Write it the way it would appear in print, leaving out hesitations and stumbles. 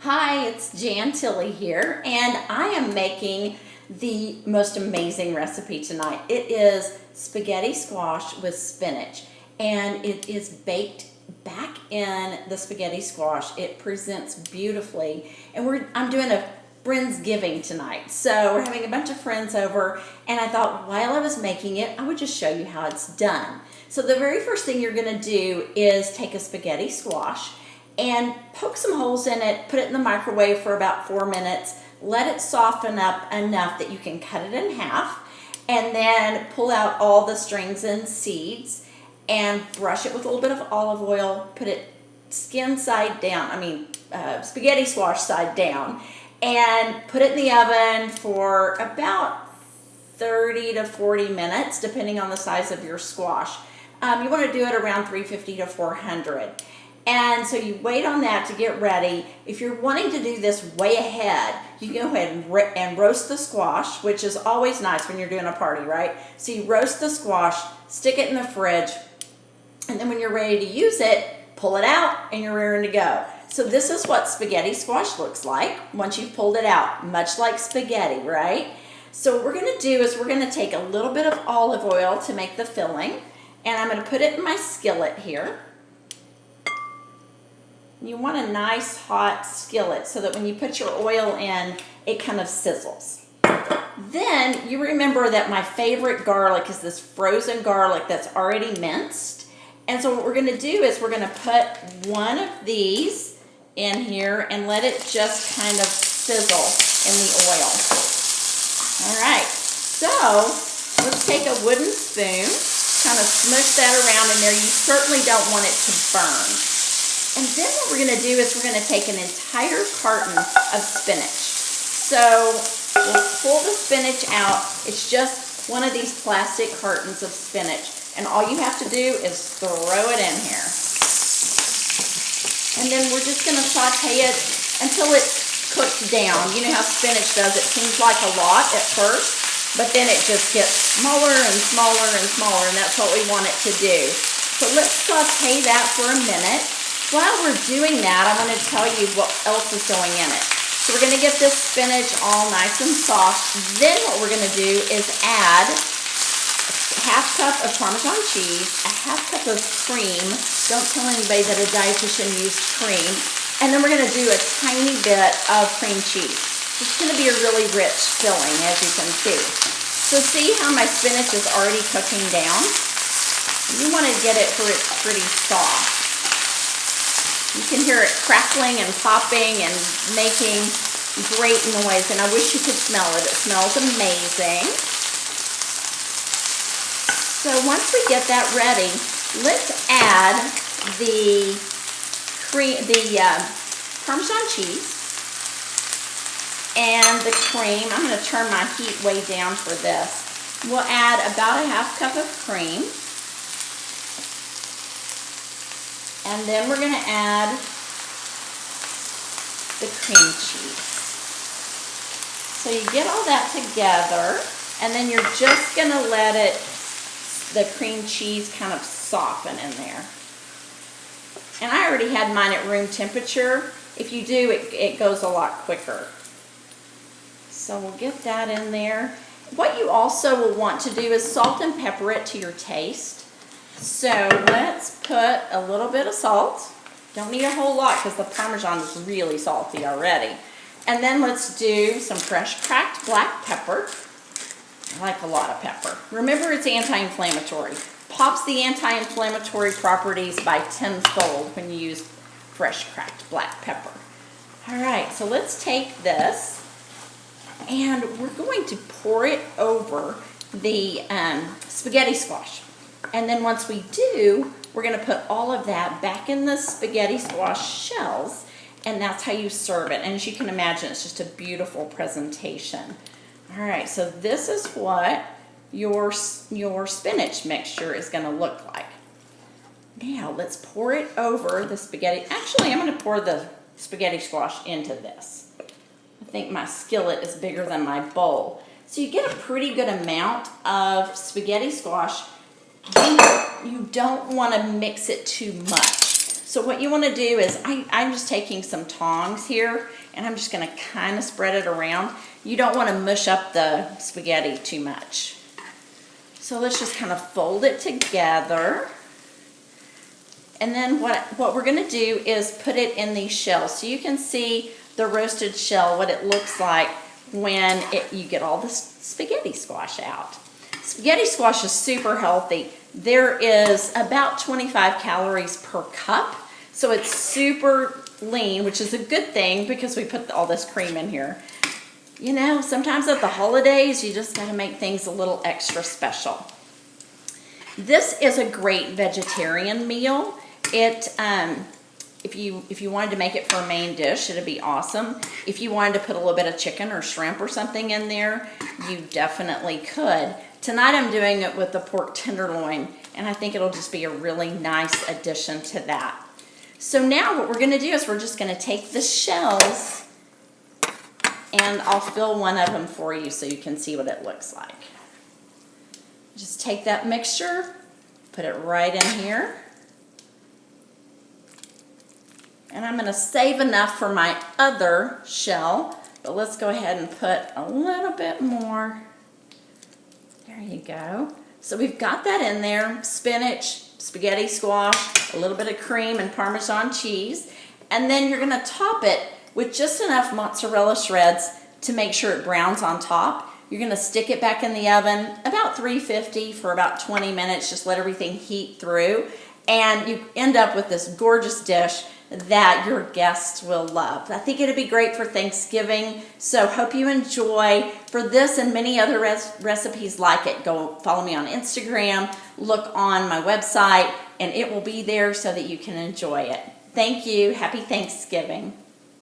Hi, it's Tilley here, and I am making the most amazing recipe tonight. It is spaghetti squash with spinach, and it is baked back in the spaghetti squash. It presents beautifully, and I'm doing a Friendsgiving tonight. So we're having a bunch of friends over, and I thought while I was making it, I would just show you how it's done. So the very first thing you're gonna do is take a spaghetti squash and poke some holes in it, put it in the microwave for about 4 minutes, let it soften up enough that you can cut it in half, and then pull out all the strings and seeds and brush it with a little bit of olive oil, put it spaghetti squash side down, and put it in the oven for about 30 to 40 minutes, depending on the size of your squash. You want to do it around 350 to 400. And so you wait on that to get ready. If you're wanting to do this way ahead, you can go ahead and roast the squash, which is always nice when you're doing a party, right? So you roast the squash, stick it in the fridge, and then when you're ready to use it, pull it out and you're ready to go. So this is what spaghetti squash looks like once you've pulled it out, much like spaghetti, right? So what we're gonna do is we're gonna take a little bit of olive oil to make the filling, and I'm gonna put it in my skillet here. You want a nice hot skillet so that when you put your oil in, it kind of sizzles. Then you remember that my favorite garlic is this frozen garlic that's already minced. And so what we're gonna do is we're gonna put one of these in here and let it just kind of sizzle in the oil. All right, so let's take a wooden spoon, kind of smush that around in there. You certainly don't want it to burn. And then what we're gonna do is we're gonna take an entire carton of spinach. So we'll pull the spinach out. It's just one of these plastic cartons of spinach. And all you have to do is throw it in here. And then we're just gonna saute it until it's cooked down. You know how spinach does, it seems like a lot at first, but then it just gets smaller and smaller and smaller, and that's what we want it to do. So let's saute that for a minute. While we're doing that, I want to tell you what else is going in it. So we're going to get this spinach all nice and soft. Then what we're going to do is add a half cup of Parmesan cheese, a half cup of cream. Don't tell anybody that a dietitian used cream. And then we're going to do a tiny bit of cream cheese. It's going to be a really rich filling, as you can see. So see how my spinach is already cooking down? You want to get it where it's pretty soft. You can hear it crackling and popping and making great noise, and I wish you could smell it. It smells amazing. So once we get that ready, let's add the Parmesan cheese and the cream. I'm going to turn my heat way down for this. We'll add about a half cup of cream. And then we're going to add the cream cheese. So you get all that together, and then you're just going to let the cream cheese kind of soften in there. And I already had mine at room temperature. If you do, it goes a lot quicker. So we'll get that in there. What you also will want to do is salt and pepper it to your taste. So let's put a little bit of salt. Don't need a whole lot because the Parmesan is really salty already. And then let's do some fresh cracked black pepper. I like a lot of pepper. Remember, it's anti-inflammatory. Pops the anti-inflammatory properties by tenfold when you use fresh cracked black pepper. All right, so let's take this and we're going to pour it over the spaghetti squash. And then once we do, we're going to put all of that back in the spaghetti squash shells, and that's how you serve it. And as you can imagine, it's just a beautiful presentation. All right, so this is what your spinach mixture is going to look like. Now let's pour it over the spaghetti. Actually, I'm going to pour the spaghetti squash into this. I think my skillet is bigger than my bowl. So you get a pretty good amount of spaghetti squash. You don't want to mix it too much. So what you want to do is, I'm just taking some tongs here, and I'm just going to kind of spread it around. You don't want to mush up the spaghetti too much. So let's just kind of fold it together. And then what we're going to do is put it in these shells. So you can see the roasted shell, what it looks like when you get all the spaghetti squash out. Spaghetti squash is super healthy. There is about 25 calories per cup, so it's super lean, which is a good thing because we put all this cream in here. You know, sometimes at the holidays, you just gotta make things a little extra special. This is a great vegetarian meal. If you wanted to make it for a main dish, it'd be awesome. If you wanted to put a little bit of chicken or shrimp or something in there, you definitely could. Tonight I'm doing it with the pork tenderloin, and I think it'll just be a really nice addition to that. So now what we're gonna do is we're just gonna take the shells, and I'll fill one of them for you so you can see what it looks like. Just take that mixture, put it right in here. And I'm gonna save enough for my other shell, but let's go ahead and put a little bit more. There you go. So we've got that in there, spinach, spaghetti squash, a little bit of cream and Parmesan cheese, and then you're gonna top it with just enough mozzarella shreds to make sure it browns on top. You're gonna stick it back in the oven, about 350 for about 20 minutes, just let everything heat through, and you end up with this gorgeous dish that your guests will love. I think it'd be great for Thanksgiving, so hope you enjoy. For this and many other recipes like it, go follow me on Instagram, look on my website, and it will be there so that you can enjoy it. Thank you. Happy Thanksgiving.